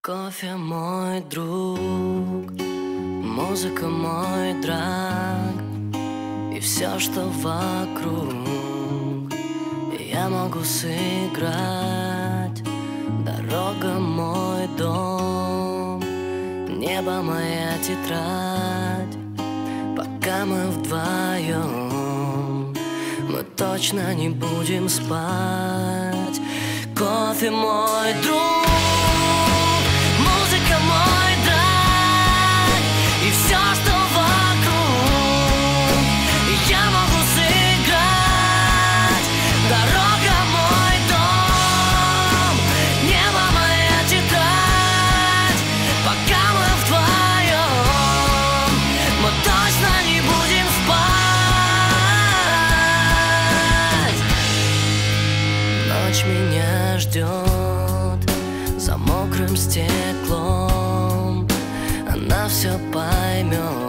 Кофе мой друг, музыка мой драг, и все, что вокруг, я могу сыграть. Дорога мой дом, небо моя тетрадь. Пока мы вдвоем, мы точно не будем спать. Кофе мой друг, музыка мой драг, и все, что вокруг, я могу сыграть. Дорога мой дом, небо моя тетрадь. Пока мы вдвоем, мы точно не будем спать. Ночь меня ждет за мокрым стеклом, она все поймет.